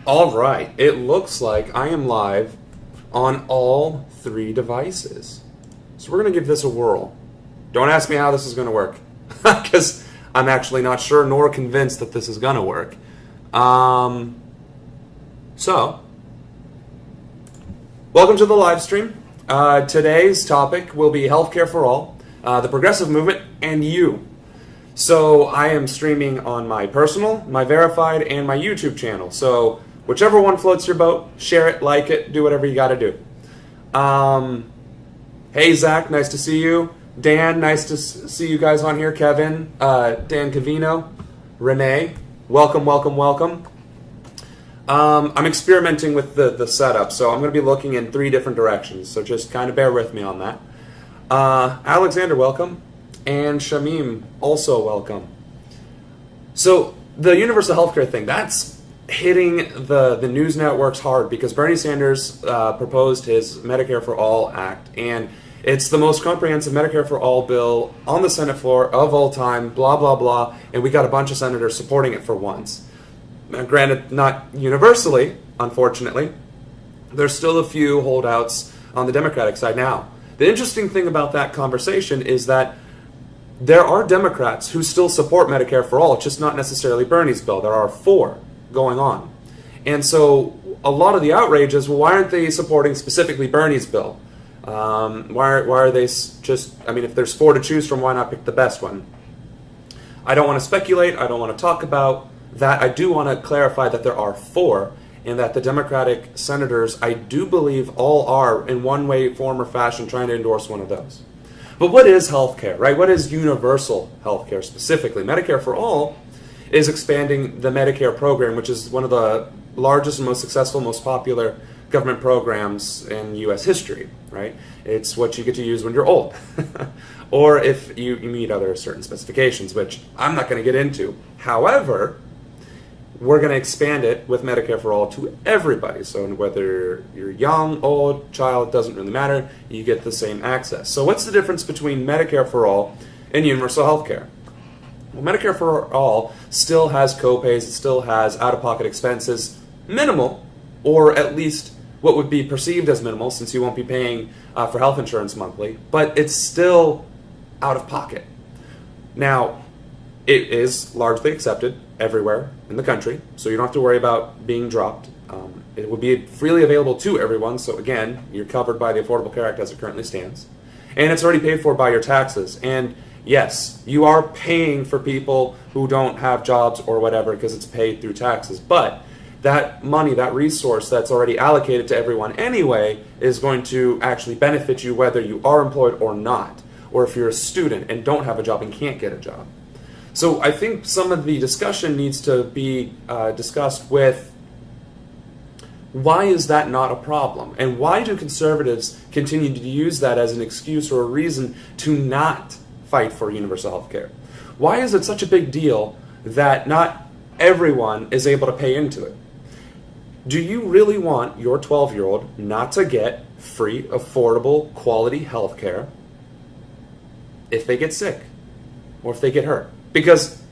All right, it looks like I am live on all three devices. So we're going to give this a whirl. Don't ask me how this is going to work, because I'm actually not sure nor convinced that this is going to work. So, welcome to the live stream. Today's topic will be healthcare for all, the progressive movement, and you. So I am streaming on my personal, my verified, and my YouTube channel. So whichever one floats your boat, share it, like it, do whatever you got to do. Hey Zach, nice to see you. Dan, nice to see you guys on here. Kevin, Dan Cavino, Renee, welcome, welcome, welcome. I'm experimenting with the setup, so I'm going to be looking in three different directions. So just kind of bear with me on that. Alexander, welcome. And Shamim, also welcome. So the universal healthcare thing, that's hitting the news networks hard because Bernie Sanders proposed his Medicare for All Act, and it's the most comprehensive Medicare for All bill on the Senate floor of all time, blah, blah, blah, and we got a bunch of senators supporting it for once. Now, granted, not universally, unfortunately. There's still a few holdouts on the Democratic side now. The interesting thing about that conversation is that there are Democrats who still support Medicare for All, just not necessarily Bernie's bill. There are 4 going on. And so a lot of the outrage is, well, why aren't they supporting specifically Bernie's bill? Why are they just, I mean, if there's 4 to choose from, why not pick the best one? I don't want to speculate. I don't want to talk about that. I do want to clarify that there are 4, and that the Democratic senators, I do believe, all are, in one way, form, or fashion, trying to endorse one of those. But what is healthcare, right? What is universal healthcare specifically? Medicare for All is expanding the Medicare program, which is one of the largest and most successful, most popular government programs in U.S. history, right? It's what you get to use when you're old, or if you meet other certain specifications, which I'm not going to get into. However, we're going to expand it with Medicare for All to everybody. So whether you're young, old, child, doesn't really matter, you get the same access. So what's the difference between Medicare for All and universal health care? Well, Medicare for All still has copays, it still has out-of-pocket expenses, minimal, or at least what would be perceived as minimal, since you won't be paying for health insurance monthly, but it's still out-of-pocket. Now, it is largely accepted everywhere in the country, so you don't have to worry about being dropped. It will be freely available to everyone, so again, you're covered by the Affordable Care Act as it currently stands. And it's already paid for by your taxes. And yes, you are paying for people who don't have jobs or whatever because it's paid through taxes, but that money, that resource that's already allocated to everyone anyway is going to actually benefit you whether you are employed or not, or if you're a student and don't have a job and can't get a job. So I think some of the discussion needs to be discussed with why is that not a problem? And why do conservatives continue to use that as an excuse or a reason to not fight for universal health care? Why is it such a big deal that not everyone is able to pay into it? Do you really want your 12-year-old not to get free, affordable, quality health care if they get sick or if they get hurt? Because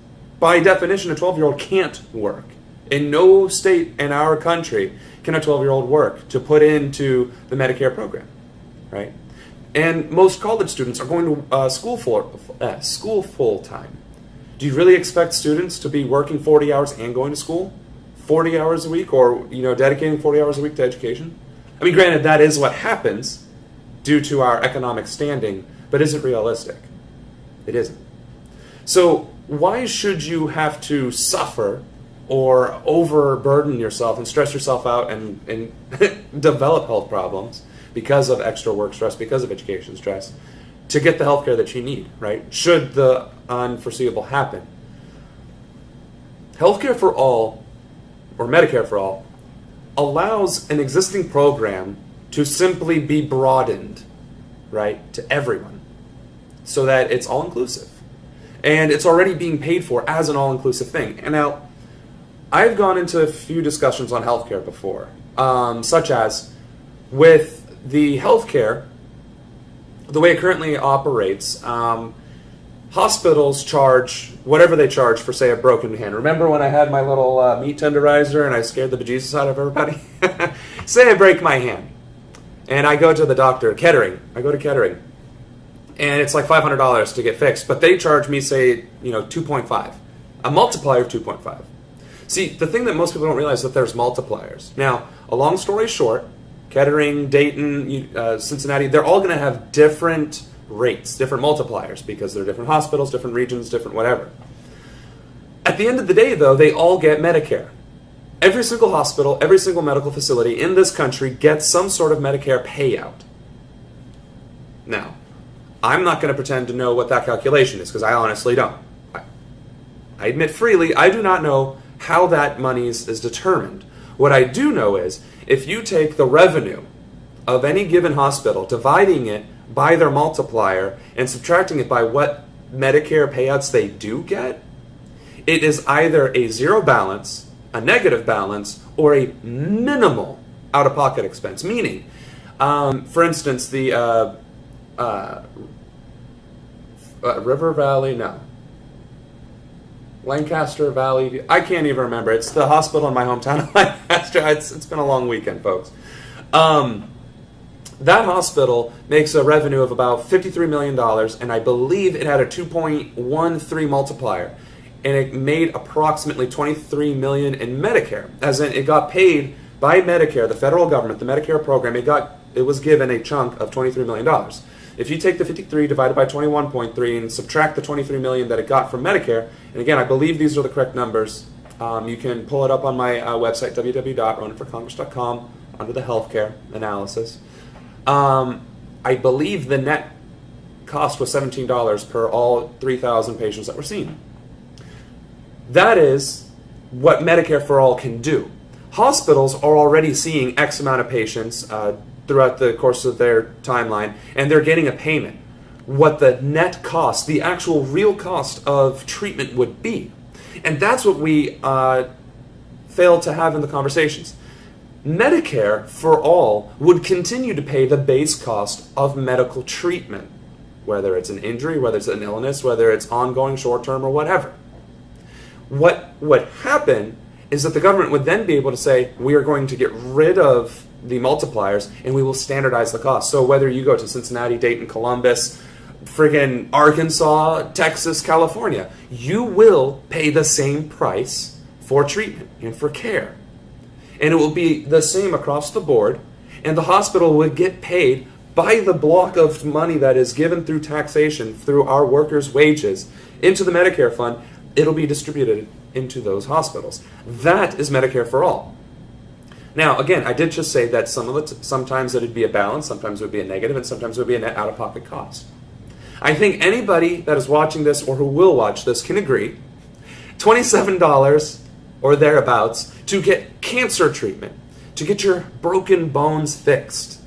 by definition, a 12-year-old can't work. In no state in our country can a 12-year-old work to put into the Medicare program, right? And most college students are going to school full time. Do you really expect students to be working 40 hours and going to school 40 hours a week, or dedicating 40 hours a week to education? I mean, granted, that is what happens due to our economic standing, but is it realistic? It isn't. So why should you have to suffer or overburden yourself and stress yourself out and develop health problems because of extra work stress, because of education stress, to get the health care that you need, right? Should the unforeseeable happen. Healthcare for all, or Medicare for All, allows an existing program to simply be broadened, right, to everyone, so that it's all-inclusive. And it's already being paid for as an all-inclusive thing. And now, I've gone into a few discussions on healthcare before, such as with the healthcare, the way it currently operates, Hospitals charge whatever they charge for, say, a broken hand. Remember when I had my little meat tenderizer and I scared the bejesus out of everybody? Say I break my hand and I go to the doctor, Kettering. I go to Kettering and it's like $500 to get fixed, but they charge me, say, 2.5, a multiplier of 2.5. See, the thing that most people don't realize is that there's multipliers. Now, a long story short, Kettering, Dayton, Cincinnati, they're all going to have different rates, different multipliers, because they're different hospitals, different regions, different whatever. At the end of the day, though, they all get Medicare. Every single hospital, every single medical facility in this country gets some sort of Medicare payout. Now, I'm not going to pretend to know what that calculation is, because I honestly don't. I admit freely, I do not know how that money is determined. What I do know is, if you take the revenue of any given hospital, dividing it by their multiplier, and subtracting it by what Medicare payouts they do get, it is either a zero balance, a negative balance, or a minimal out-of-pocket expense. Meaning, for instance, the River Valley, no. Lancaster Valley, I can't even remember. It's the hospital in my hometown of Lancaster. It's been a long weekend, folks. That hospital makes a revenue of about $53 million, and I believe it had a 2.13 multiplier, and it made approximately $23 million in Medicare, as in it got paid by Medicare, the federal government, the Medicare program. It was given a chunk of $23 million. If you take the 53 divided by 21.3 and subtract the $23 million that it got from Medicare, and again, I believe these are the correct numbers. You can pull it up on my website, www.ronanforcongress.com, under the healthcare analysis. I believe the net cost was $17 per all 3,000 patients that were seen. That is what Medicare for All can do. Hospitals are already seeing X amount of patients throughout the course of their timeline, and they're getting a payment. What the net cost, the actual real cost of treatment would be. And that's what we fail to have in the conversations. Medicare for All would continue to pay the base cost of medical treatment, whether it's an injury, whether it's an illness, whether it's ongoing, short-term, or whatever. What would happen is that the government would then be able to say, we are going to get rid of the multipliers and we will standardize the cost. So whether you go to Cincinnati, Dayton, Columbus, friggin' Arkansas, Texas, California, you will pay the same price for treatment and for care. And it will be the same across the board, and the hospital would get paid by the block of money that is given through taxation, through our workers' wages, into the Medicare fund. It'll be distributed into those hospitals. That is Medicare for All. Now, again, I did just say that sometimes it would be a balance, sometimes it would be a negative, and sometimes it would be a net out-of-pocket cost. I think anybody that is watching this or who will watch this can agree, $27 or thereabouts to get cancer treatment, to get your broken bones fixed,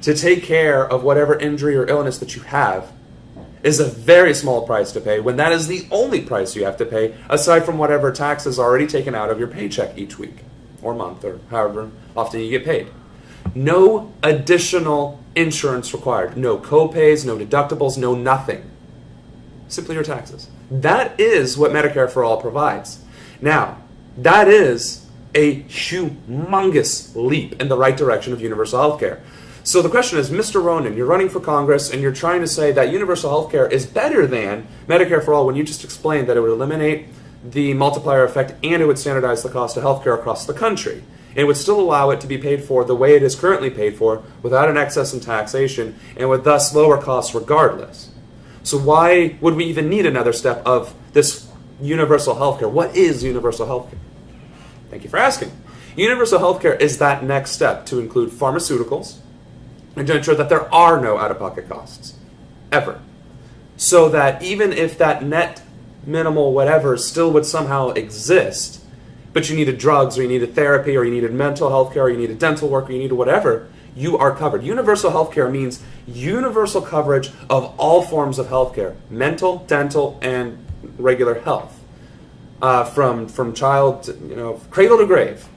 to take care of whatever injury or illness that you have, is a very small price to pay, when that is the only price you have to pay, aside from whatever tax is already taken out of your paycheck each week or month or however often you get paid. No additional insurance required. No co-pays, no deductibles, no nothing. Simply your taxes. That is what Medicare for All provides. Now, that is a humongous leap in the right direction of universal health care. So the question is, Mr. Ronan, you're running for Congress and you're trying to say that universal health care is better than Medicare for All when you just explained that it would eliminate the multiplier effect and it would standardize the cost of health care across the country. It would still allow it to be paid for the way it is currently paid for, without an excess in taxation, and with thus lower costs regardless. So why would we even need another step of this universal health care? What is universal health care? Thank you for asking. Universal health care is that next step to include pharmaceuticals and to ensure that there are no out-of-pocket costs, ever. So that even if that net minimal whatever still would somehow exist, but you needed drugs, or you needed therapy, or you needed mental health care, or you needed dental work, or you needed whatever, you are covered. Universal health care means universal coverage of all forms of health care, mental, dental, and regular health. From child, cradle to grave.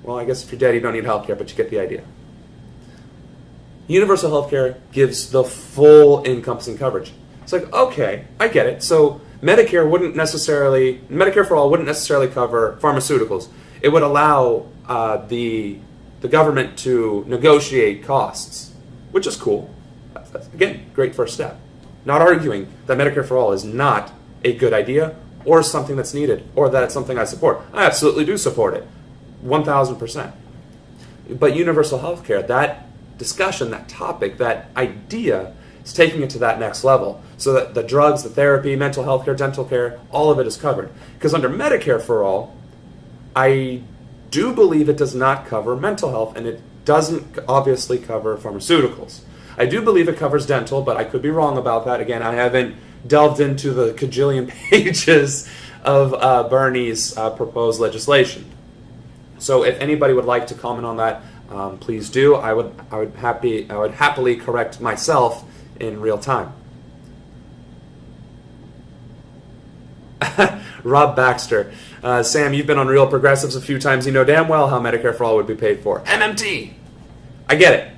Well, I guess if you're dead, you don't need health care, but you get the idea. Universal health care gives the full encompassing coverage. It's like, okay, I get it. So Medicare for all wouldn't necessarily cover pharmaceuticals. It would allow the government to negotiate costs, which is cool. Again, great first step. Not arguing that Medicare for all is not a good idea or something that's needed or that it's something I support. I absolutely do support it, 1,000%. But universal health care, that discussion, that topic, that idea is taking it to that next level so that the drugs, the therapy, mental health care, dental care, all of it is covered. Because under Medicare for all, I do believe it does not cover mental health, and it doesn't obviously cover pharmaceuticals. I do believe it covers dental, but I could be wrong about that. Again, I haven't delved into the cajillion pages of Bernie's proposed legislation. So if anybody would like to comment on that, please do. I would happily correct myself in real time. Rob Baxter. Sam, you've been on Real Progressives a few times. You know damn well how Medicare for all would be paid for. MMT! I get it.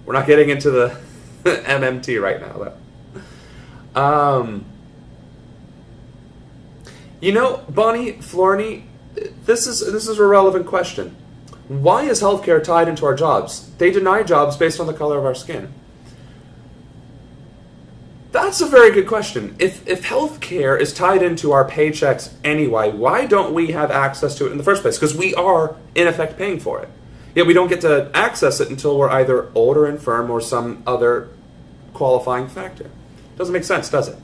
We're not getting into the MMT right now, though. Bonnie, Florney, this is a relevant question. Why is healthcare tied into our jobs? They deny jobs based on the color of our skin. That's a very good question. If healthcare is tied into our paychecks anyway, why don't we have access to it in the first place? Because we are, in effect, paying for it. Yet we don't get to access it until we're either old or infirm or some other qualifying factor. Doesn't make sense, does it?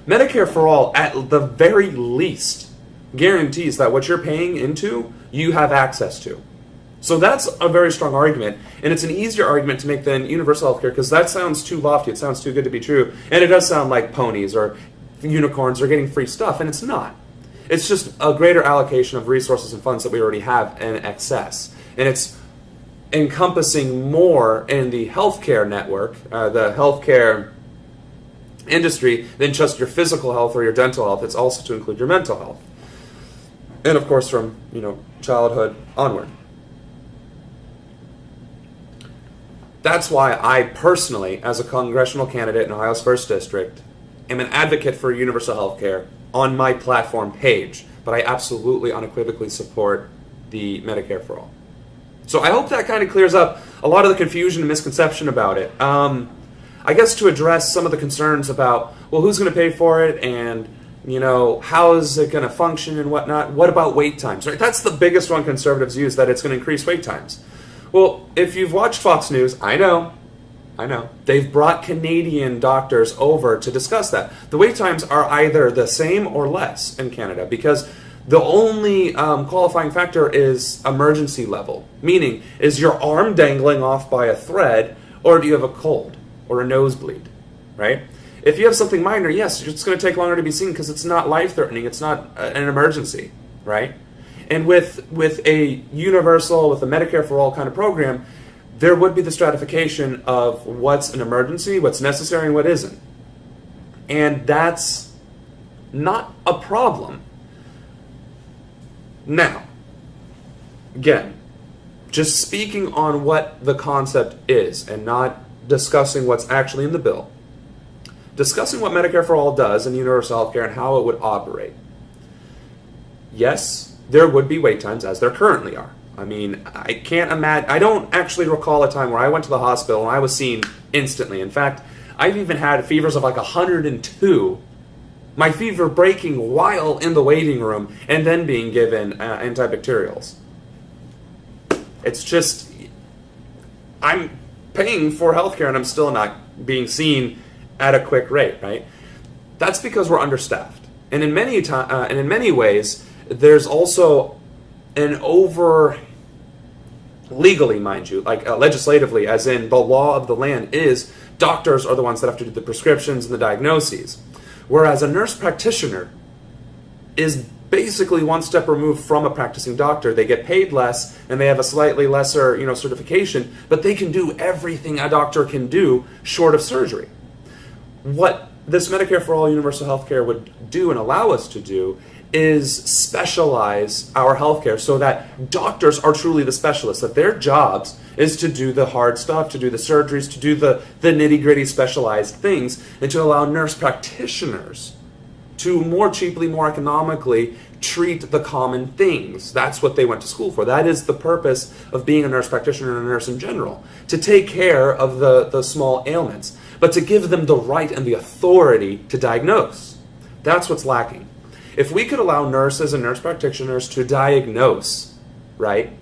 Medicare for all, at the very least, guarantees that what you're paying into, you have access to. So that's a very strong argument, and it's an easier argument to make than universal healthcare, because that sounds too lofty, it sounds too good to be true, and it does sound like ponies or unicorns are getting free stuff, and it's not. It's just a greater allocation of resources and funds that we already have in excess, and it's encompassing more in the healthcare network, the healthcare industry, than just your physical health or your dental health. It's also to include your mental health, and of course from childhood onward. That's why I personally, as a congressional candidate in Ohio's 1st District, am an advocate for universal health care on my platform page, but I absolutely unequivocally support the Medicare for all. So I hope that kind of clears up a lot of the confusion and misconception about it. I guess to address some of the concerns about, well, who's going to pay for it, and how is it going to function and whatnot. What about wait times? Right? That's the biggest one conservatives use, that it's going to increase wait times. Well, if you've watched Fox News, I know, they've brought Canadian doctors over to discuss that. The wait times are either the same or less in Canada, because the only qualifying factor is emergency level, meaning, is your arm dangling off by a thread, or do you have a cold or a nosebleed, right? If you have something minor, yes, it's going to take longer to be seen because it's not life-threatening, it's not an emergency, right? And with a universal, with a Medicare for all kind of program, there would be the stratification of what's an emergency, what's necessary, and what isn't. And that's not a problem. Now, again, just speaking on what the concept is and not discussing what's actually in the bill, discussing what Medicare for all does and universal health care and how it would operate. Yes, there would be wait times, as there currently are. I mean, I can't imagine, I don't actually recall a time where I went to the hospital and I was seen instantly. In fact, I've even had fevers of like 102, my fever breaking while in the waiting room and then being given antibacterials. It's just, I'm paying for healthcare and I'm still not being seen at a quick rate, right? That's because we're understaffed. And in many ways, there's also an legally, mind you, like legislatively, as in the law of the land is doctors are the ones that have to do the prescriptions and the diagnoses. Whereas a nurse practitioner is basically one step removed from a practicing doctor. They get paid less and they have a slightly lesser, certification, but they can do everything a doctor can do short of surgery. What this Medicare for all universal health care would do and allow us to do is specialize our healthcare so that doctors are truly the specialists, that their jobs is to do the hard stuff, to do the surgeries, to do the nitty-gritty specialized things, and to allow nurse practitioners to more cheaply, more economically treat the common things. That's what they went to school for. That is the purpose of being a nurse practitioner and a nurse in general, to take care of the small ailments, but to give them the right and the authority to diagnose. That's what's lacking. If we could allow nurses and nurse practitioners to diagnose, right,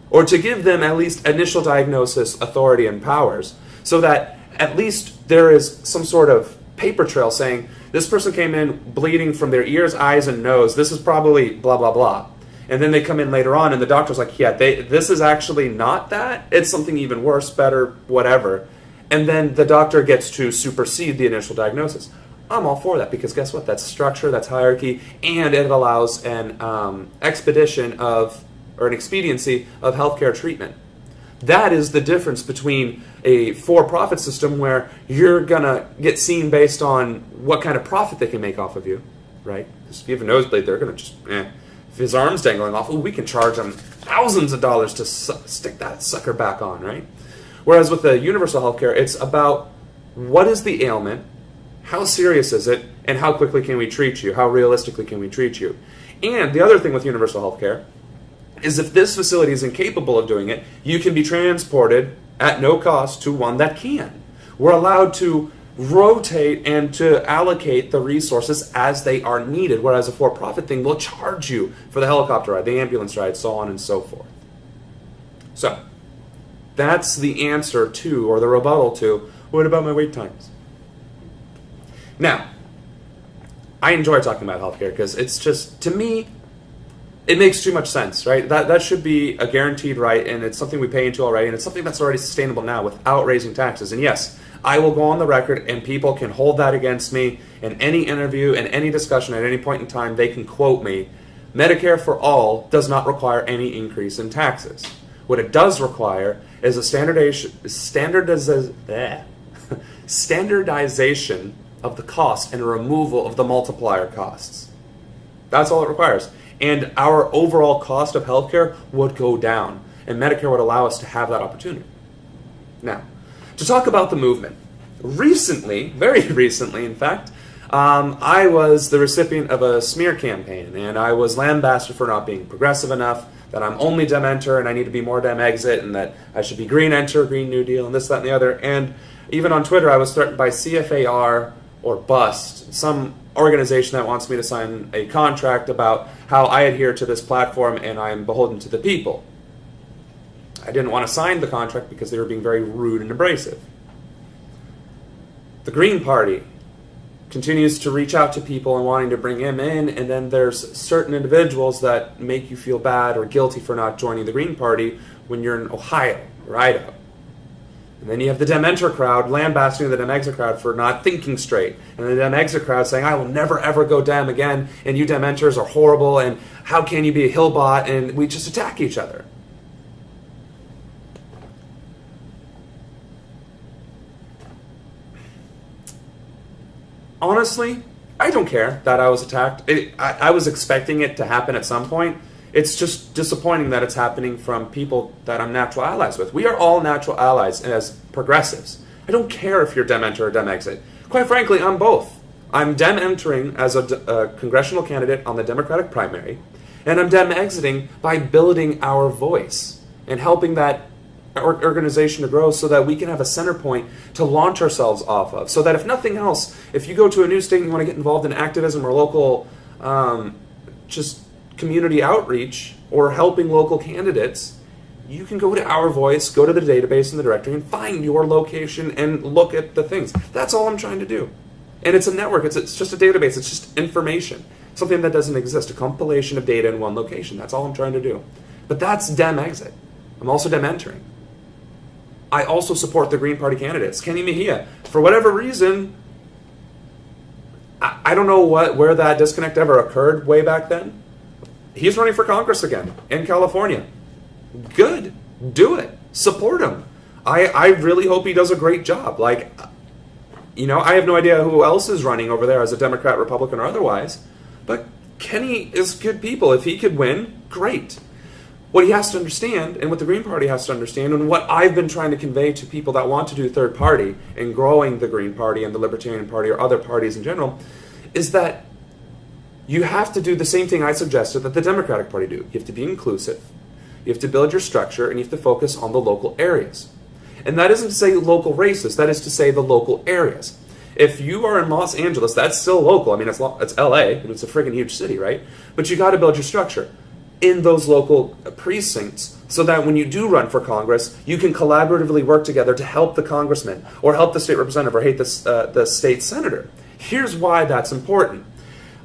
or to give them at least initial diagnosis authority and powers, so that at least there is some sort of paper trail saying, this person came in bleeding from their ears, eyes, and nose. This is probably blah, blah, blah. And then they come in later on, and the doctor's like, yeah, this is actually not that. It's something even worse, better, whatever. And then the doctor gets to supersede the initial diagnosis. I'm all for that, because guess what? That's structure, that's hierarchy, and it allows an expedition of, or an expediency of healthcare treatment. That is the difference between a for-profit system where you're going to get seen based on what kind of profit they can make off of you, right? Because if you have a nosebleed, they're going to just, if his arm's dangling off, we can charge him thousands of dollars to stick that sucker back on, right? Whereas with the universal healthcare, it's about what is the ailment, how serious is it, and how quickly can we treat you, how realistically can we treat you. And the other thing with universal healthcare is if this facility is incapable of doing it, you can be transported at no cost to one that can. We're allowed to rotate and to allocate the resources as they are needed, whereas a for-profit thing will charge you for the helicopter ride, the ambulance ride, so on and so forth. So, that's the answer to, or the rebuttal to, what about my wait times? Now, I enjoy talking about healthcare because it's just, to me, it makes too much sense, right? That should be a guaranteed right, and it's something we pay into already, and it's something that's already sustainable now without raising taxes. And yes, I will go on the record, and people can hold that against me in any interview, in any discussion, at any point in time. They can quote me. Medicare for all does not require any increase in taxes. What it does require is a standardization of the cost and a removal of the multiplier costs. That's all it requires. And our overall cost of healthcare would go down, and Medicare would allow us to have that opportunity. Now, to talk about the movement. Recently, very recently in fact, I was the recipient of a smear campaign, and I was lambasted for not being progressive enough, that I'm only Dem Enter and I need to be more Dem Exit, and that I should be Green Enter, Green New Deal, and this, that, and the other. And even on Twitter, I was threatened by CFAR or BUST, some organization that wants me to sign a contract about how I adhere to this platform and I'm beholden to the people. I didn't want to sign the contract because they were being very rude and abrasive. The Green Party continues to reach out to people and wanting to bring him in, and then there's certain individuals that make you feel bad or guilty for not joining the Green Party when you're in Ohio or Idaho. And then you have the Dem Enter crowd lambasting the Dem Exit crowd for not thinking straight. And the Dem Exit crowd saying, I will never ever go Dem again, and you Dem Enters are horrible, and how can you be a Hillbot? And we just attack each other. Honestly, I don't care that I was attacked. I was expecting it to happen at some point. It's just disappointing that it's happening from people that I'm natural allies with. We are all natural allies as progressives. I don't care if you're Dem Enter or Dem Exit. Quite frankly, I'm both. I'm Dem Entering as a congressional candidate on the Democratic primary, and I'm Dem Exiting by building our voice and helping that organization to grow so that we can have a center point to launch ourselves off of. So that if nothing else, if you go to a new state and you want to get involved in activism or local just community outreach or helping local candidates, you can go to Our Voice, go to the database in the directory, and find your location and look at the things. That's all I'm trying to do. And it's a network. It's just a database. It's just information. Something that doesn't exist. A compilation of data in one location. That's all I'm trying to do. But that's Dem Exit. I'm also Dem Entering. I also support the Green Party candidates. Kenny Mejia, for whatever reason, I don't know where that disconnect ever occurred way back then. He's running for Congress again in California. Good. Do it. Support him. I really hope he does a great job. Like, I have no idea who else is running over there as a Democrat, Republican, or otherwise. But Kenny is good people. If he could win, great. What he has to understand, and what the Green Party has to understand, and what I've been trying to convey to people that want to do third party and growing the Green Party and the Libertarian Party or other parties in general, is that you have to do the same thing I suggested that the Democratic Party do. You have to be inclusive, you have to build your structure, and you have to focus on the local areas. And that isn't to say local races, that is to say the local areas. If you are in Los Angeles, that's still local. I mean, it's LA, and it's a friggin' huge city, right? But you got to build your structure in those local precincts so that when you do run for Congress, you can collaboratively work together to help the congressman or help the state representative or the state senator. Here's why that's important.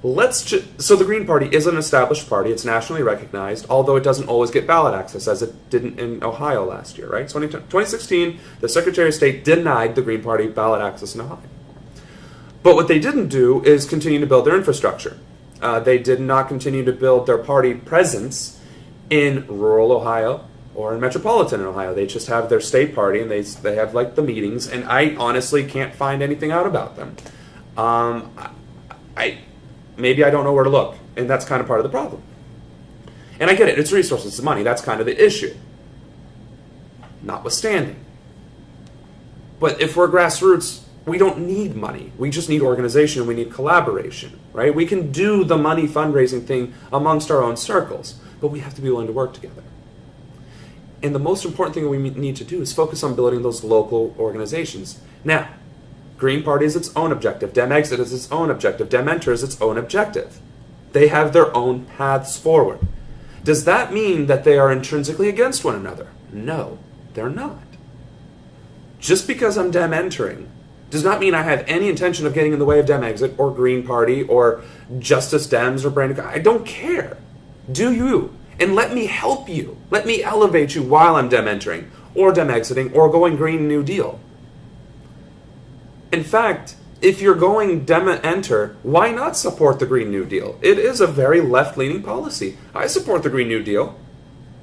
So the Green Party is an established party. It's nationally recognized, although it doesn't always get ballot access, as it didn't in Ohio last year, right? So in 2016, the Secretary of State denied the Green Party ballot access in Ohio. But what they didn't do is continue to build their infrastructure. They did not continue to build their party presence in rural Ohio or in metropolitan Ohio. They just have their state party, and they have like the meetings, and I honestly can't find anything out about them. Maybe I don't know where to look, and that's kind of part of the problem. And I get it, it's resources, it's money, that's kind of the issue. Notwithstanding. But if we're grassroots, we don't need money. We just need organization. We need collaboration, right? We can do the money fundraising thing amongst our own circles, but we have to be willing to work together. And the most important thing we need to do is focus on building those local organizations. Now, Green Party is its own objective. Dem Exit is its own objective. Dem Enter is its own objective. They have their own paths forward. Does that mean that they are intrinsically against one another? No, they're not. Just because I'm Dem Entering does not mean I have any intention of getting in the way of Dem Exit or Green Party or Justice Dems or Brandon. I don't care. Do you. And let me help you. Let me elevate you while I'm Dem Entering or Dem Exiting or going Green New Deal. In fact, if you're going Dem Enter, why not support the Green New Deal? It is a very left-leaning policy. I support the Green New Deal.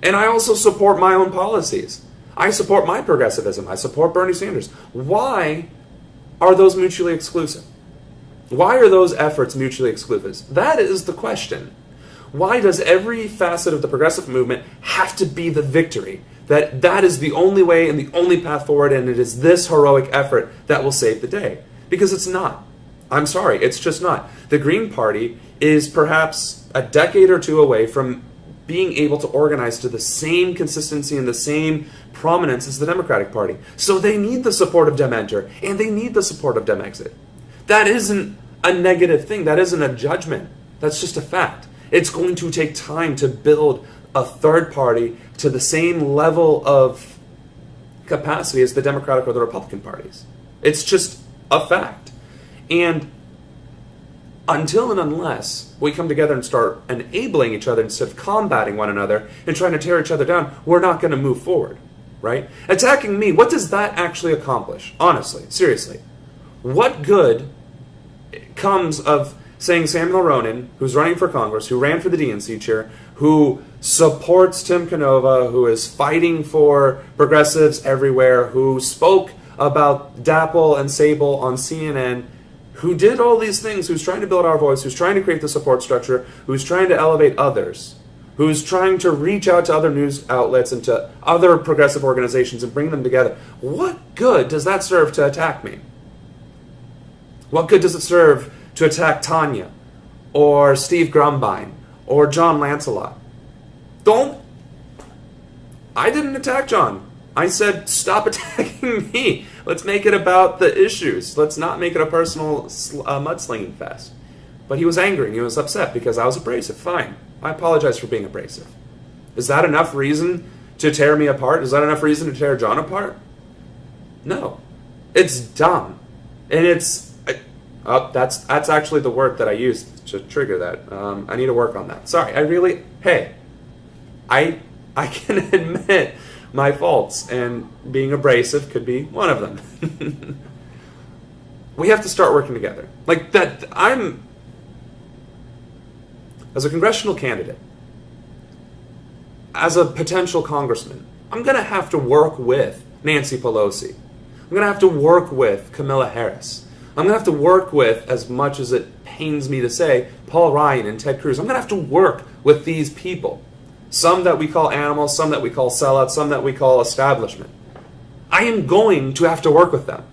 And I also support my own policies. I support my progressivism. I support Bernie Sanders. Why are those mutually exclusive? Why are those efforts mutually exclusive? That is the question. Why does every facet of the progressive movement have to be the victory? That is the only way and the only path forward, and it is this heroic effort that will save the day. Because it's not. I'm sorry, it's just not. The Green Party is perhaps a decade or two away from being able to organize to the same consistency and the same prominence as the Democratic Party. So they need the support of Dem Enter, and they need the support of Dem Exit. That isn't a negative thing. That isn't a judgment. That's just a fact. It's going to take time to build a third party to the same level of capacity as the Democratic or the Republican parties. It's just a fact. And until and unless we come together and start enabling each other instead of combating one another and trying to tear each other down, we're not going to move forward, right? Attacking me, what does that actually accomplish? Honestly, seriously. What good comes of saying Samuel Ronan, who's running for Congress, who ran for the DNC chair, who supports Tim Canova, who is fighting for progressives everywhere, who spoke about Dapple and Sable on CNN, who did all these things, who's trying to build our voice, who's trying to create the support structure, who's trying to elevate others, who's trying to reach out to other news outlets and to other progressive organizations and bring them together. What good does that serve to attack me? What good does it serve to attack Tanya or Steve Grumbine or John Lancelot? I didn't attack John. I said, stop attacking me. Let's make it about the issues. Let's not make it a personal mudslinging fest. But he was angry and he was upset because I was abrasive. Fine. I apologize for being abrasive. Is that enough reason to tear me apart? Is that enough reason to tear John apart? No. It's dumb. And it's... that's actually the word that I used to trigger that. I need to work on that. Sorry, I can admit my faults, and being abrasive could be one of them. We have to start working together. Like that, as a congressional candidate, as a potential congressman, I'm going to have to work with Nancy Pelosi. I'm going to have to work with Kamala Harris. I'm going to have to work with, as much as it pains me to say, Paul Ryan and Ted Cruz. I'm going to have to work with these people. Some that we call animals, some that we call sellouts, some that we call establishment. I am going to have to work with them.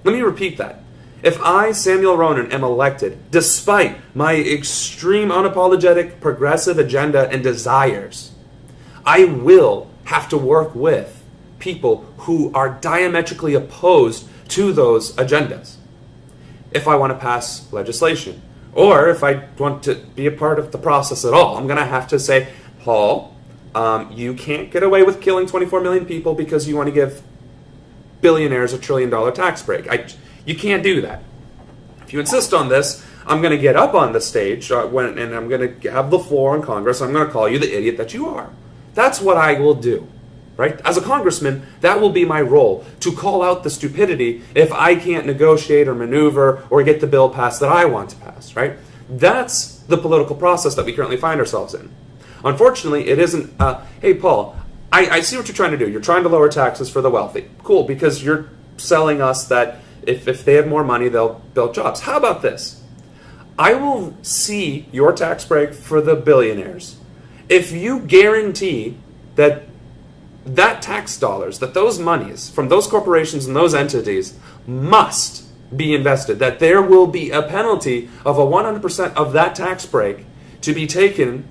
Let me repeat that. If I, Samuel Ronan, am elected, despite my extreme unapologetic progressive agenda and desires, I will have to work with people who are diametrically opposed to those agendas. If I want to pass legislation, or if I want to be a part of the process at all, I'm going to have to say, Paul, you can't get away with killing 24 million people because you want to give billionaires $1 trillion tax break. You can't do that. If you insist on this, I'm going to get up on the stage and I'm going to have the floor in Congress. I'm going to call you the idiot that you are. That's what I will do. Right? As a congressman, that will be my role, to call out the stupidity if I can't negotiate or maneuver or get the bill passed that I want to pass. Right? That's the political process that we currently find ourselves in. Unfortunately, it isn't, hey, Paul, I see what you're trying to do. You're trying to lower taxes for the wealthy. Cool, because you're selling us that if they have more money, they'll build jobs. How about this? I will see your tax break for the billionaires if you guarantee that tax dollars, that those monies from those corporations and those entities must be invested, that there will be a penalty of a 100% of that tax break to be taken,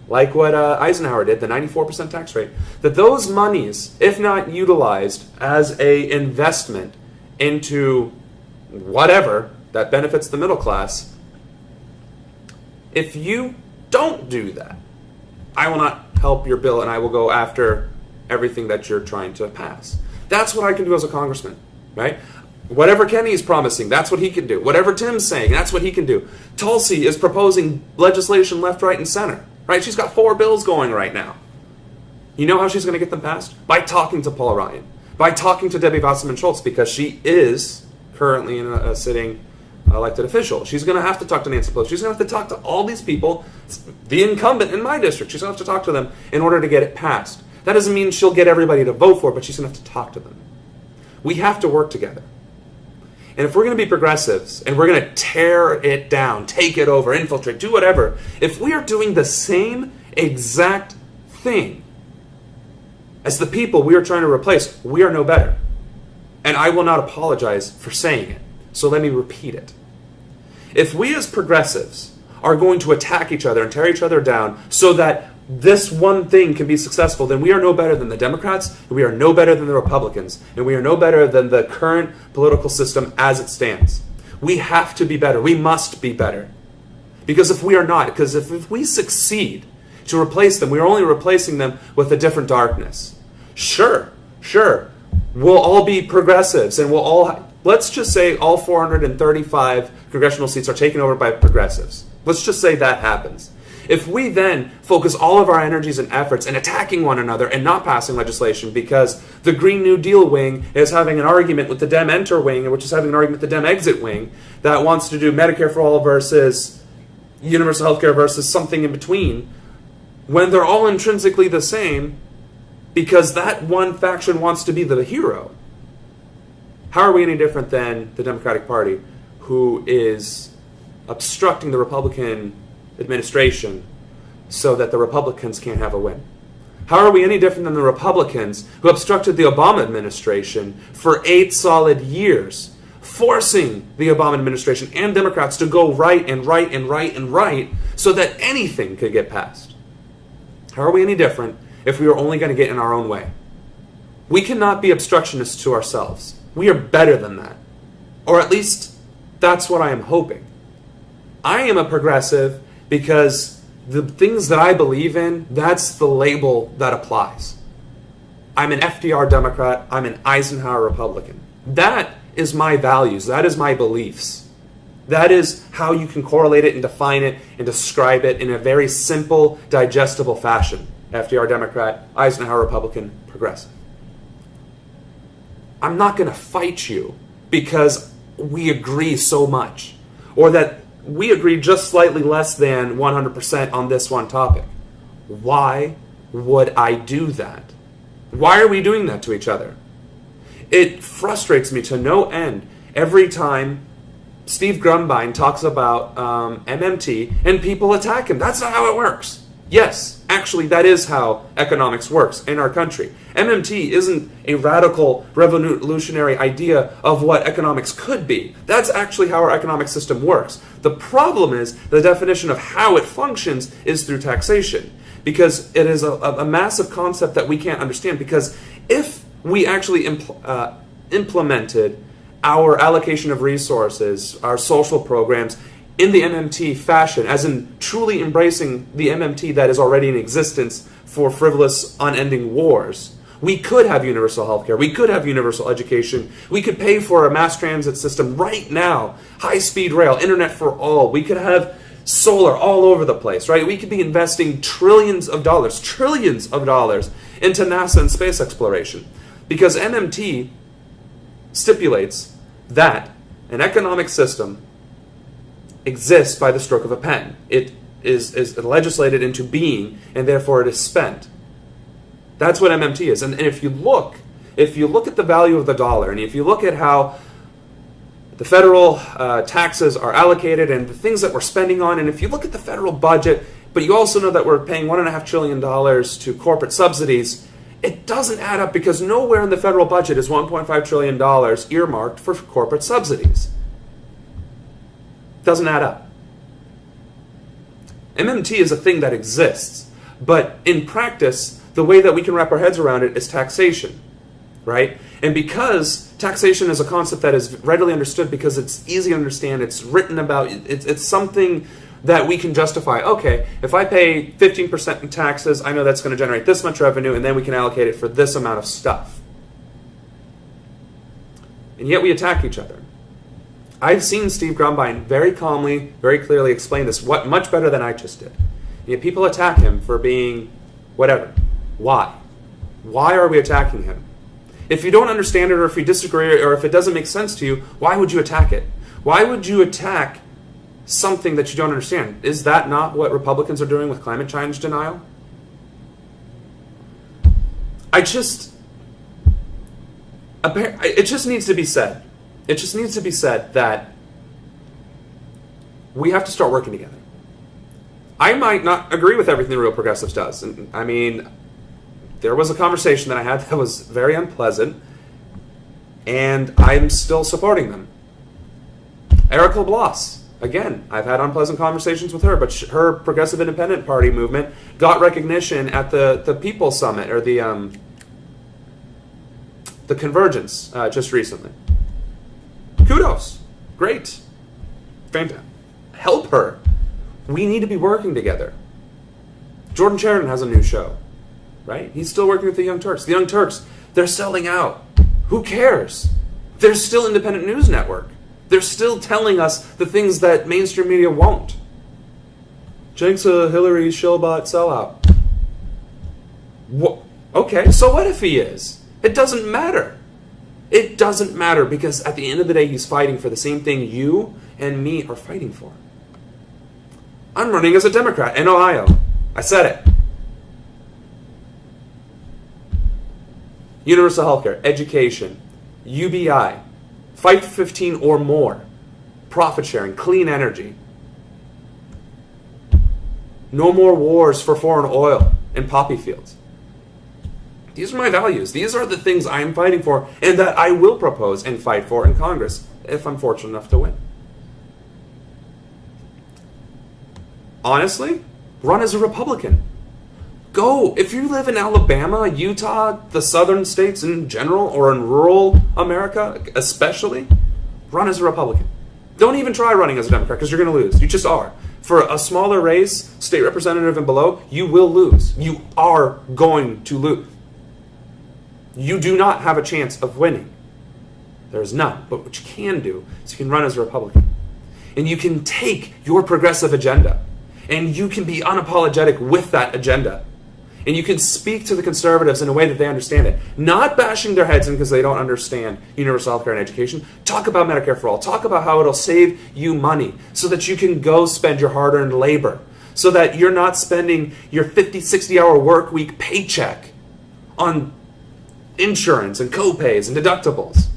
like what Eisenhower did, the 94% tax rate, that those monies, if not utilized as a investment into whatever that benefits the middle class, if you don't do that, I will not help your bill and I will go after everything that you're trying to pass. That's what I can do as a congressman, right? Whatever Kenny is promising, that's what he can do. Whatever Tim's saying, that's what he can do. Tulsi is proposing legislation left, right, and center, right? She's got 4 bills going right now. You know how she's going to get them passed? By talking to Paul Ryan, by talking to Debbie Wasserman Schultz, because she is currently in a sitting elected official. She's going to have to talk to Nancy Pelosi. She's going to have to talk to all these people, the incumbent in my district. She's going to have to talk to them in order to get it passed. That doesn't mean she'll get everybody to vote for it, but she's going to have to talk to them. We have to work together. And if we're going to be progressives, and we're going to tear it down, take it over, infiltrate, do whatever, if we are doing the same exact thing as the people we are trying to replace, we are no better. And I will not apologize for saying it. So let me repeat it. If we as progressives are going to attack each other and tear each other down so that this one thing can be successful, then we are no better than the Democrats, and we are no better than the Republicans, and we are no better than the current political system as it stands. We have to be better. We must be better. Because if we are not, because if we succeed to replace them, we are only replacing them with a different darkness. Sure, we'll all be progressives, and we'll all, let's just say all 435 congressional seats are taken over by progressives. Let's just say that happens. If we then focus all of our energies and efforts in attacking one another and not passing legislation because the Green New Deal wing is having an argument with the Dem Enter wing, which is having an argument with the Dem Exit wing, that wants to do Medicare for all versus universal health care versus something in between, when they're all intrinsically the same because that one faction wants to be the hero, how are we any different than the Democratic Party, who is obstructing the Republican administration so that the Republicans can't have a win? How are we any different than the Republicans who obstructed the Obama administration for 8 solid years, forcing the Obama administration and Democrats to go right and right and right and right so that anything could get passed? How are we any different if we are only going to get in our own way? We cannot be obstructionists to ourselves. We are better than that. Or at least that's what I am hoping. I am a progressive because the things that I believe in, that's the label that applies. I'm an FDR Democrat. I'm an Eisenhower Republican. That is my values. That is my beliefs. That is how you can correlate it and define it and describe it in a very simple, digestible fashion. FDR Democrat, Eisenhower Republican, progressive. I'm not going to fight you because we agree so much, or that we agree just slightly less than 100% on this one topic. Why would I do that? Why are we doing that to each other? It frustrates me to no end every time Steve Grumbine talks about MMT and people attack him. That's not how it works. Yes, actually, that is how economics works in our country. MMT isn't a radical, revolutionary idea of what economics could be. That's actually how our economic system works. The problem is the definition of how it functions is through taxation, because it is a massive concept that we can't understand. Because if we actually implemented our allocation of resources, our social programs, in the MMT fashion, as in truly embracing the MMT that is already in existence for frivolous, unending wars, we could have universal healthcare, we could have universal education, we could pay for a mass transit system right now, high-speed rail, internet for all, we could have solar all over the place, right? We could be investing trillions of dollars into NASA and space exploration, because MMT stipulates that an economic system exists by the stroke of a pen. It is legislated into being, and therefore it is spent. That's what MMT is. And if you look at the value of the dollar, and if you look at how the federal taxes are allocated and the things that we're spending on, and if you look at the federal budget, but you also know that we're paying $1.5 trillion to corporate subsidies, it doesn't add up, because nowhere in the federal budget is $1.5 trillion earmarked for corporate subsidies. Doesn't add up. MMT is a thing that exists, but in practice, the way that we can wrap our heads around it is taxation, right? And because taxation is a concept that is readily understood, because it's easy to understand, it's written about, it's something that we can justify. Okay, if I pay 15% in taxes, I know that's going to generate this much revenue, and then we can allocate it for this amount of stuff. And yet we attack each other. I've seen Steve Grumbine very calmly, very clearly explain this much better than I just did. And yet people attack him for being whatever. Why? Why are we attacking him? If you don't understand it, or if you disagree, or if it doesn't make sense to you, why would you attack it? Why would you attack something that you don't understand? Is that not what Republicans are doing with climate change denial? It just needs to be said. It just needs to be said that we have to start working together. I might not agree with everything Real Progressives does. And I mean, there was a conversation that I had that was very unpleasant, and I'm still supporting them. Erica LeBlas, again, I've had unpleasant conversations with her, but her Progressive Independent Party movement got recognition at the People's Summit, or the Convergence just recently. Kudos. Great. Fantastic. Help her. We need to be working together. Jordan Sheridan has a new show, right? He's still working with the Young Turks. The Young Turks, they're selling out. Who cares? They're still independent news network. They're still telling us the things that mainstream media won't. Cenk's a Hillary shillbot sellout. Okay, so what if he is? It doesn't matter. It doesn't matter, because at the end of the day, he's fighting for the same thing you and me are fighting for. I'm running as a Democrat in Ohio. I said it. Universal healthcare, education, UBI, fight for 15 or more, profit sharing, clean energy. No more wars for foreign oil and poppy fields. These are my values. These are the things I am fighting for, and that I will propose and fight for in Congress if I'm fortunate enough to win. Honestly, run as a Republican. Go. If you live in Alabama, Utah, the southern states in general, or in rural America especially, run as a Republican. Don't even try running as a Democrat, because you're going to lose. You just are. For a smaller race, state representative and below, you will lose. You are going to lose. You do not have a chance of winning. There is none. But what you can do is you can run as a Republican. And you can take your progressive agenda, and you can be unapologetic with that agenda. And you can speak to the conservatives in a way that they understand it. Not bashing their heads in because they don't understand universal healthcare and education. Talk about Medicare for all. Talk about how it'll save you money so that you can go spend your hard-earned labor. So that you're not spending your 50, 60-hour work week paycheck on insurance and co-pays and deductibles.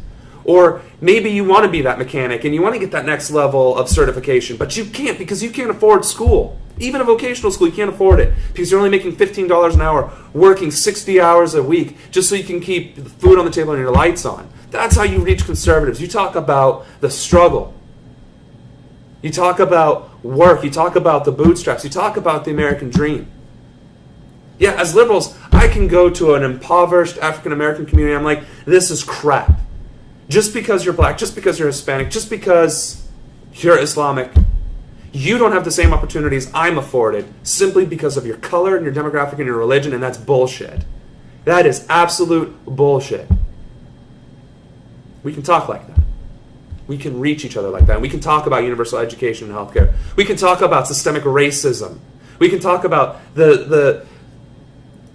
Or maybe you want to be that mechanic and you want to get that next level of certification, but you can't because you can't afford school. Even a vocational school, you can't afford it because you're only making $15 an hour, working 60 hours a week just so you can keep the food on the table and your lights on. That's how you reach conservatives. You talk about the struggle. You talk about work. You talk about the bootstraps. You talk about the American dream. Yeah, as liberals, I can go to an impoverished African-American community. I'm like, this is crap. Just because you're black, just because you're Hispanic, just because you're Islamic, you don't have the same opportunities I'm afforded simply because of your color and your demographic and your religion, and that's bullshit. That is absolute bullshit. We can talk like that. We can reach each other like that. We can talk about universal education and healthcare. We can talk about systemic racism. We can talk about the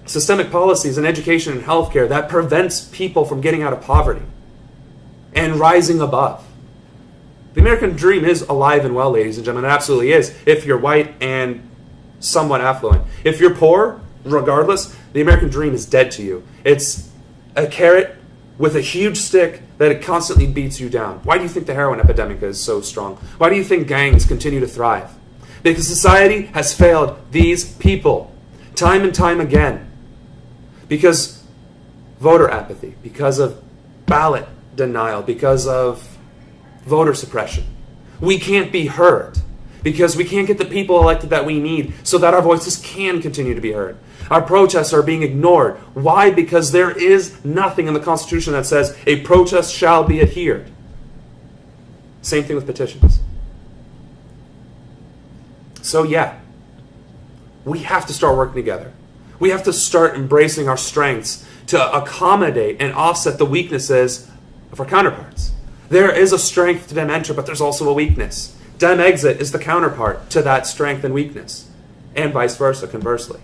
systemic policies in education and healthcare that prevents people from getting out of poverty and rising above. The American dream is alive and well, ladies and gentlemen. It absolutely is, if you're white and somewhat affluent. If you're poor, regardless, the American dream is dead to you. It's a carrot with a huge stick that it constantly beats you down. Why do you think the heroin epidemic is so strong? Why do you think gangs continue to thrive? Because society has failed these people time and time again. Because voter apathy, because of ballot denial, because of voter suppression. We can't be heard because we can't get the people elected that we need so that our voices can continue to be heard. Our protests are being ignored. Why? Because there is nothing in the Constitution that says a protest shall be adhered. Same thing with petitions. So yeah, we have to start working together. We have to start embracing our strengths to accommodate and offset the weaknesses of our counterparts. There is a strength to them enter, but there's also a weakness. Dem exit is the counterpart to that strength and weakness, and vice versa, conversely.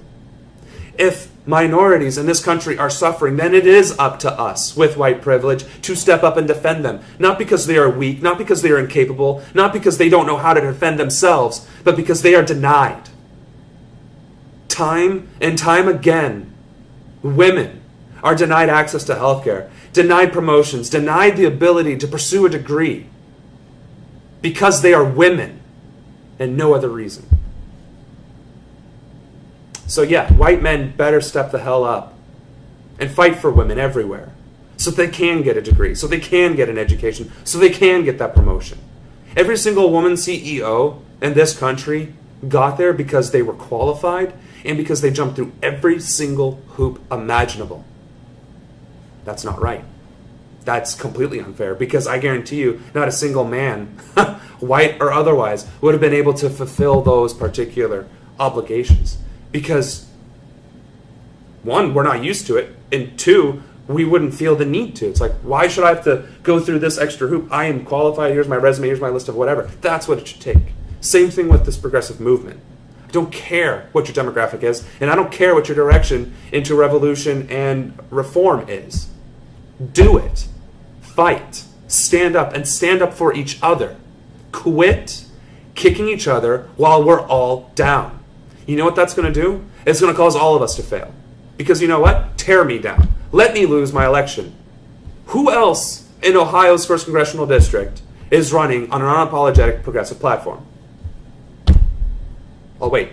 If minorities in this country are suffering, then it is up to us with white privilege to step up and defend them. Not because they are weak, not because they are incapable, not because they don't know how to defend themselves, but because they are denied. Time and time again, women are denied access to healthcare, denied promotions, denied the ability to pursue a degree because they are women and no other reason. So yeah, white men better step the hell up and fight for women everywhere so they can get a degree, so they can get an education, so they can get that promotion. Every single woman CEO in this country got there because they were qualified and because they jumped through every single hoop imaginable. That's not right. That's completely unfair because I guarantee you not a single man, white or otherwise, would have been able to fulfill those particular obligations. Because one, we're not used to it, and two, we wouldn't feel the need to. It's like, why should I have to go through this extra hoop? I am qualified, here's my resume, here's my list of whatever. That's what it should take. Same thing with this progressive movement. I don't care what your demographic is, and I don't care what your direction into revolution and reform is. Do it. Fight. Stand up, and stand up for each other. Quit kicking each other while we're all down. You know what that's going to do? It's going to cause all of us to fail. Because you know what? Tear me down. Let me lose my election. Who else in Ohio's 1st Congressional District is running on an unapologetic progressive platform? Oh, wait.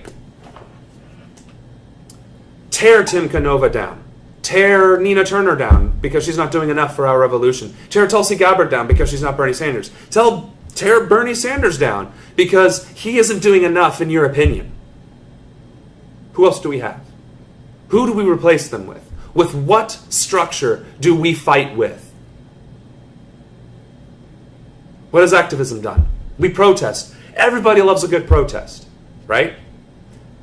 Tear Tim Canova down. Tear Nina Turner down because she's not doing enough for our revolution. Tear Tulsi Gabbard down because she's not Bernie Sanders. Tear Bernie Sanders down because he isn't doing enough in your opinion. Who else do we have? Who do we replace them with? With what structure do we fight with? What has activism done? We protest. Everybody loves a good protest, right?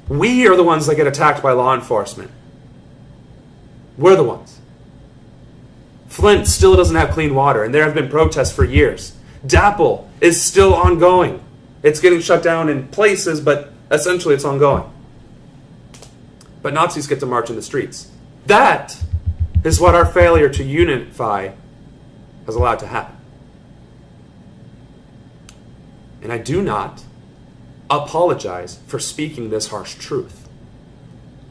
We are the ones that get attacked by law enforcement. We're the ones. Flint still doesn't have clean water, and there have been protests for years. DAPL is still ongoing. It's getting shut down in places, but essentially it's ongoing. But Nazis get to march in the streets. That is what our failure to unify has allowed to happen. And I do not apologize for speaking this harsh truth.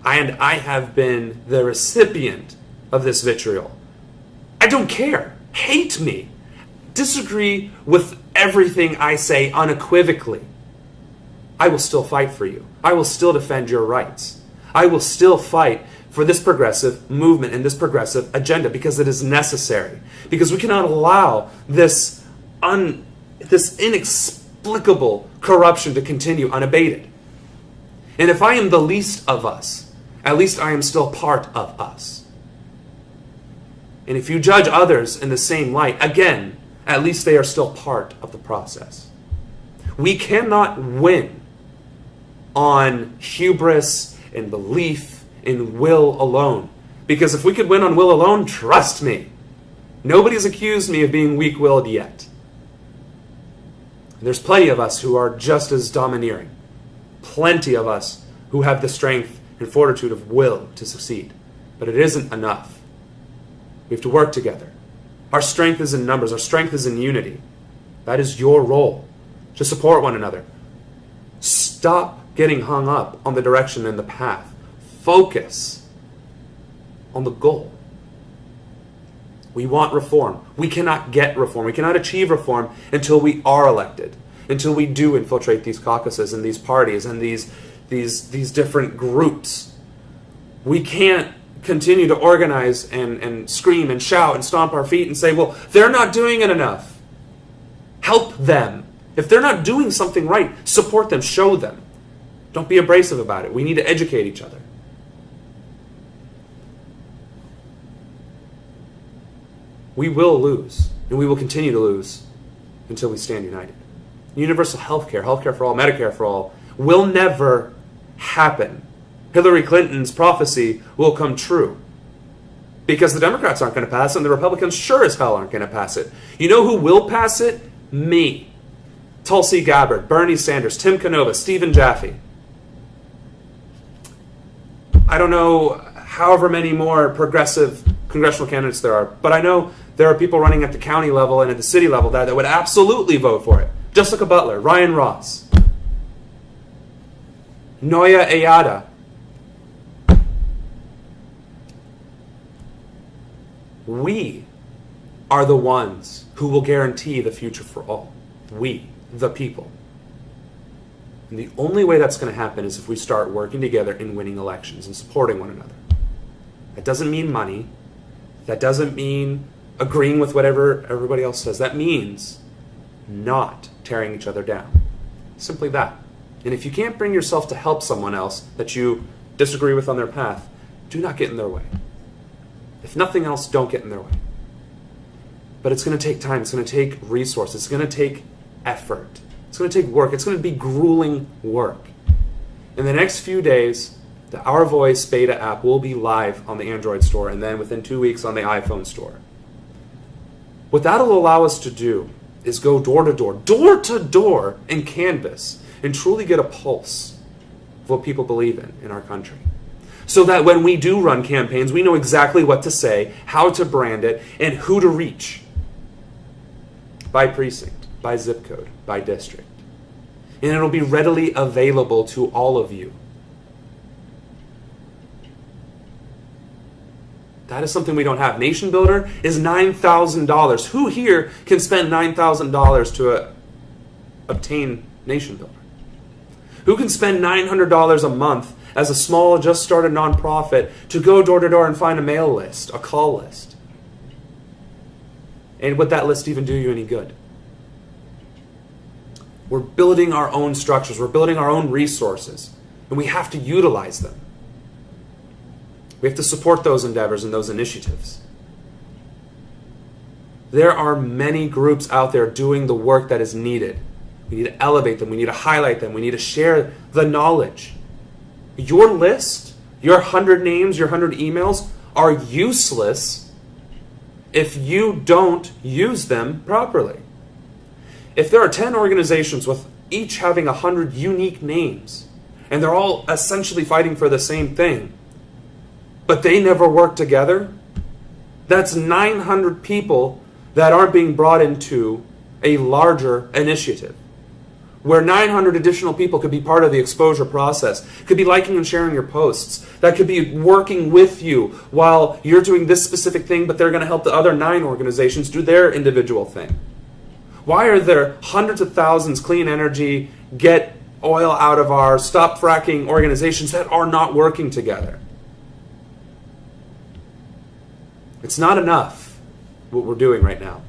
And I have been the recipient of this vitriol. I don't care. Hate me. disagree with everything I say unequivocally, I will still fight for you. I will still defend your rights. I will still fight for this progressive movement and this progressive agenda because it is necessary. Because we cannot allow this inexplicable corruption to continue unabated. And if I am the least of us, at least I am still part of us. And if you judge others in the same light, again, at least they are still part of the process. We cannot win on hubris and belief in will alone. Because if we could win on will alone, trust me, nobody's accused me of being weak-willed yet. And there's plenty of us who are just as domineering. Plenty of us who have the strength and fortitude of will to succeed. But it isn't enough. We have to work together. Our strength is in numbers. Our strength is in unity. That is your role, to support one another. Stop getting hung up on the direction and the path. Focus on the goal. We want reform. We cannot get reform. We cannot achieve reform until we are elected, until we do infiltrate these caucuses and these parties and these different groups. We can't continue to organize and scream and shout and stomp our feet and say, well, they're not doing it enough. Help them. If they're not doing something right, support them, show them. Don't be abrasive about it. We need to educate each other. We will lose, and we will continue to lose until we stand united. Universal health care for all, Medicare for all, will never happen. Hillary Clinton's prophecy will come true. Because the Democrats aren't going to pass it, and the Republicans sure as hell aren't going to pass it. You know who will pass it? Me. Tulsi Gabbard, Bernie Sanders, Tim Canova, Stephen Jaffe. I don't know however many more progressive congressional candidates there are, but I know there are people running at the county level and at the city level that would absolutely vote for it. Jessica Butler, Ryan Ross, Noya Ayada. We are the ones who will guarantee the future for all. We, the people. And the only way that's going to happen is if we start working together in winning elections and supporting one another. That doesn't mean money. That doesn't mean agreeing with whatever everybody else says. That means not tearing each other down. Simply that. And if you can't bring yourself to help someone else that you disagree with on their path, do not get in their way. If nothing else, don't get in their way. But it's going to take time. It's going to take resources. It's going to take effort. It's going to take work. It's going to be grueling work. In the next few days, the Our Voice beta app will be live on the Android store and then within 2 weeks on the iPhone store. What that'll allow us to do is go door to door and canvass and truly get a pulse of what people believe in our country. So that when we do run campaigns, we know exactly what to say, how to brand it, and who to reach. By precinct, by zip code, by district. And it'll be readily available to all of you. That is something we don't have. Nation Builder is $9,000. Who here can spend $9,000 to obtain Nation Builder? Who can spend $900 a month as a small, just started nonprofit to go door to door and find a mail list, a call list? And would that list even do you any good? We're building our own structures. We're building our own resources. And we have to utilize them. We have to support those endeavors and those initiatives. There are many groups out there doing the work that is needed. We need to elevate them. We need to highlight them. We need to share the knowledge. Your list, your 100 names, your 100 emails are useless if you don't use them properly. If there are 10 organizations with each having 100 unique names, and they're all essentially fighting for the same thing, but they never work together, that's 900 people that aren't being brought into a larger initiative, where 900 additional people could be part of the exposure process, could be liking and sharing your posts, that could be working with you while you're doing this specific thing, but they're going to help the other 9 organizations do their individual thing. Why are there hundreds of thousands clean energy, get oil out of our stop fracking organizations that are not working together? It's not enough what we're doing right now.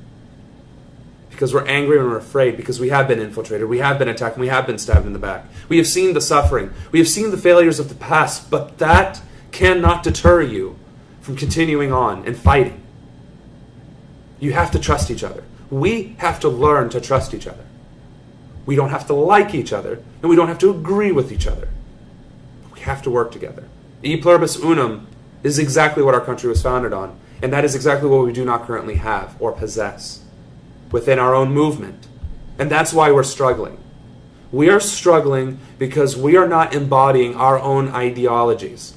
Because we're angry and we're afraid, because we have been infiltrated, we have been attacked, and we have been stabbed in the back. We have seen the suffering. We have seen the failures of the past, but that cannot deter you from continuing on and fighting. You have to trust each other. We have to learn to trust each other. We don't have to like each other, and we don't have to agree with each other. We have to work together. E pluribus unum is exactly what our country was founded on, and that is exactly what we do not currently have or possess within our own movement. And that's why we're struggling. We are struggling because we are not embodying our own ideologies.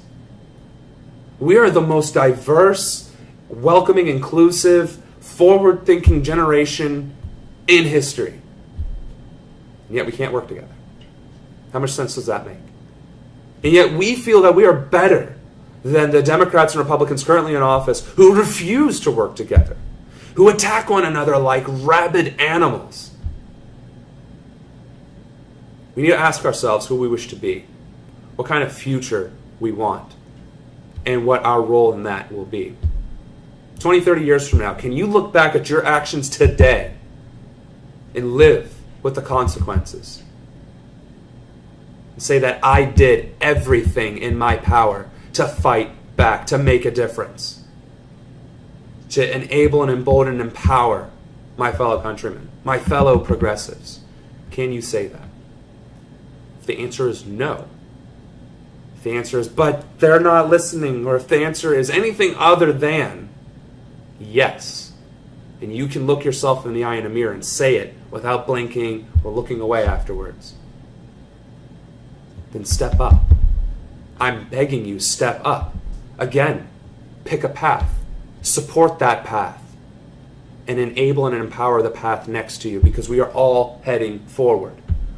We are the most diverse, welcoming, inclusive, forward-thinking generation in history. And yet we can't work together. How much sense does that make? And yet we feel that we are better than the Democrats and Republicans currently in office who refuse to work together, who attack one another like rabid animals. We need to ask ourselves who we wish to be, what kind of future we want, and what our role in that will be. 20, 30 years from now, can you look back at your actions today and live with the consequences? And say that I did everything in my power to fight back, to make a difference, to enable and embolden and empower my fellow countrymen, my fellow progressives. Can you say that? If the answer is no, if the answer is, but they're not listening, or if the answer is anything other than yes, and you can look yourself in the eye in a mirror and say it without blinking or looking away afterwards, then step up. I'm begging you, step up. Again, pick a path. Support that path. And enable and empower the path next to you, because we are all heading forward.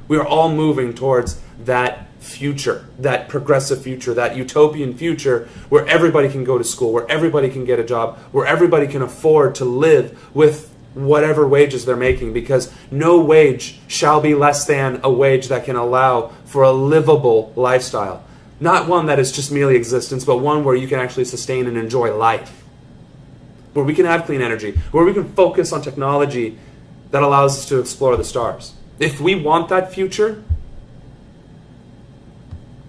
We are all moving towards that future, that progressive future, that utopian future where everybody can go to school, where everybody can get a job, where everybody can afford to live with whatever wages they're making, because no wage shall be less than a wage that can allow for a livable lifestyle. Not one that is just merely existence, but one where you can actually sustain and enjoy life. Where we can have clean energy, where we can focus on technology that allows us to explore the stars. If we want that future,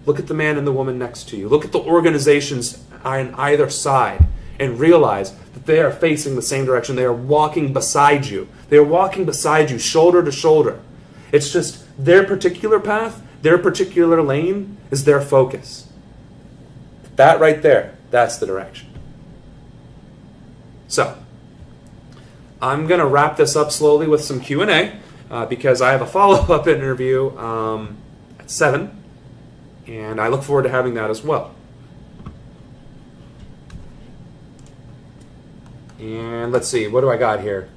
look at the man and the woman next to you. Look at the organizations on either side and realize that they are facing the same direction. They are walking beside you. They are walking beside you, shoulder to shoulder. It's just their particular path, their particular lane is their focus. That right there, that's the direction. So, I'm going to wrap this up slowly with some Q&A because I have a follow-up interview at 7, and I look forward to having that as well. And let's see, what do I got here?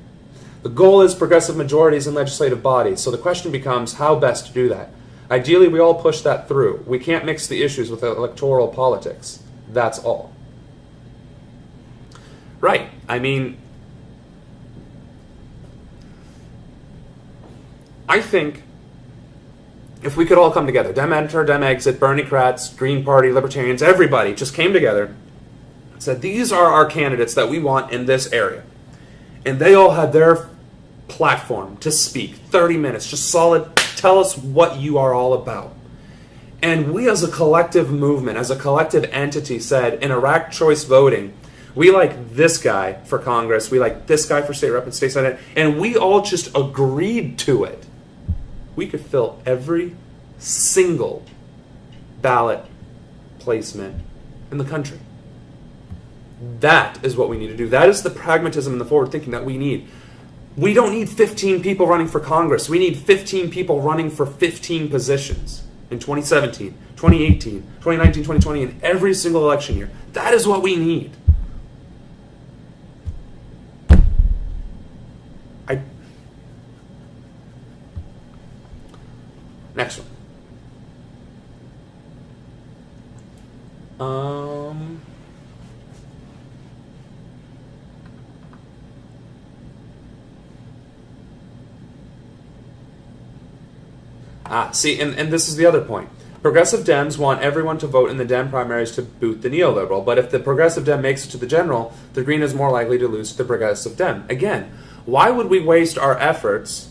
The goal is progressive majorities in legislative bodies. So the question becomes how best to do that. Ideally, we all push that through. We can't mix the issues with electoral politics. That's all. Right. I mean, I think if we could all come together, Dem enter, Dem exit, Bernie-crats, Green Party, Libertarians, everybody just came together and said, these are our candidates that we want in this area. And they all had their platform to speak, 30 minutes, just solid, tell us what you are all about. And we as a collective movement, as a collective entity said, in Iraq choice voting, we like this guy for Congress, we like this guy for state rep and state senate, and we all just agreed to it. We could fill every single ballot placement in the country. That is what we need to do. That is the pragmatism and the forward thinking that we need. We don't need 15 people running for Congress. We need 15 people running for 15 positions in 2017, 2018, 2019, 2020, and every single election year. That is what we need. Next one. See, and this is the other point. Progressive Dems want everyone to vote in the Dem primaries to boot the neoliberal, but if the Progressive Dem makes it to the general, the Green is more likely to lose to the Progressive Dem. Again, why would we waste our efforts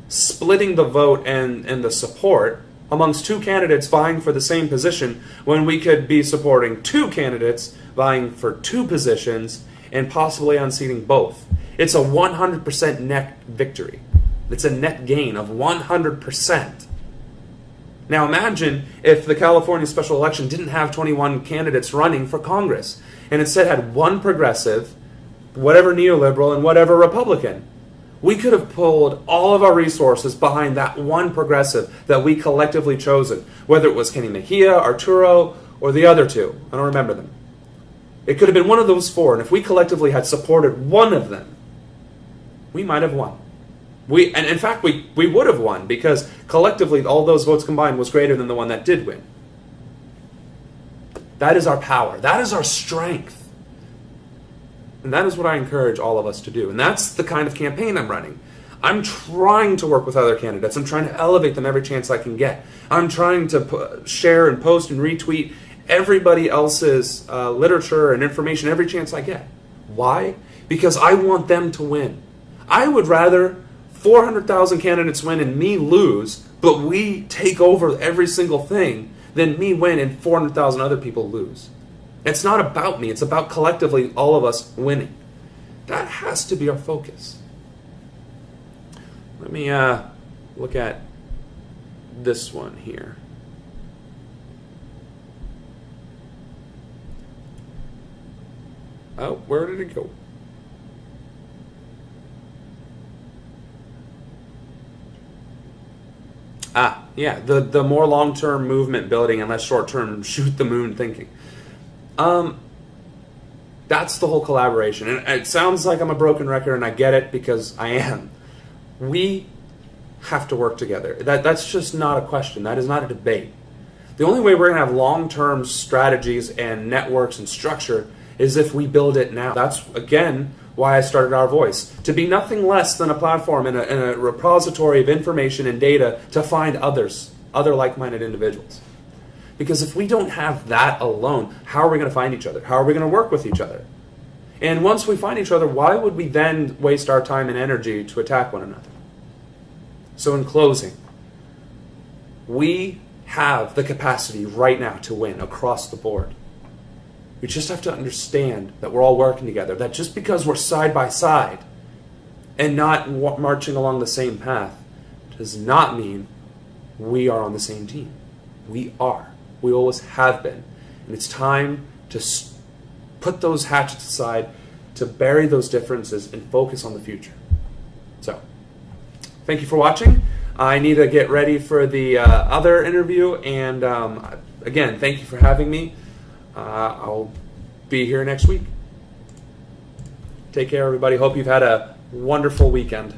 splitting the vote and the support amongst two candidates vying for the same position when we could be supporting two candidates vying for two positions and possibly unseating both? It's a 100% net victory. It's a net gain of 100%. Now imagine if the California special election didn't have 21 candidates running for Congress and instead had one progressive, whatever neoliberal, and whatever Republican. We could have pulled all of our resources behind that one progressive that we collectively chosen, whether it was Kenny Mejia, Arturo, or the other two. I don't remember them. It could have been one of those four, and if we collectively had supported one of them, we might have won. And in fact, we would have won, because collectively all those votes combined was greater than the one that did win. That is our power. That is our strength. And that is what I encourage all of us to do. And that's the kind of campaign I'm running. I'm trying to work with other candidates. I'm trying to elevate them every chance I can get. I'm trying to share and post and retweet everybody else's literature and information every chance I get. Why? Because I want them to win. I would rather 400,000 candidates win and me lose, but we take over every single thing, than me win and 400,000 other people lose. It's not about me. It's about collectively all of us winning. That has to be our focus. Let me look at this one here. Oh, where did it go? Yeah, the more long-term movement building and less short-term shoot the moon thinking. That's the whole collaboration. And it sounds like I'm a broken record, and I get it, because I am. We have to work together. That's just not a question. That is not a debate. The only way we're going to have long-term strategies and networks and structure is if we build it now. That's, again, why I started Our Voice. To be nothing less than a platform and a repository of information and data to find other like-minded individuals. Because if we don't have that alone, how are we going to find each other? How are we going to work with each other? And once we find each other, why would we then waste our time and energy to attack one another? So in closing, we have the capacity right now to win across the board. We just have to understand that we're all working together, that just because we're side by side and not marching along the same path does not mean we are on the same team. We are. We always have been. And it's time to put those hatchets aside, to bury those differences and focus on the future. So, thank you for watching. I need to get ready for the other interview, and again, thank you for having me. I'll be here next week. Take care, everybody. Hope you've had a wonderful weekend.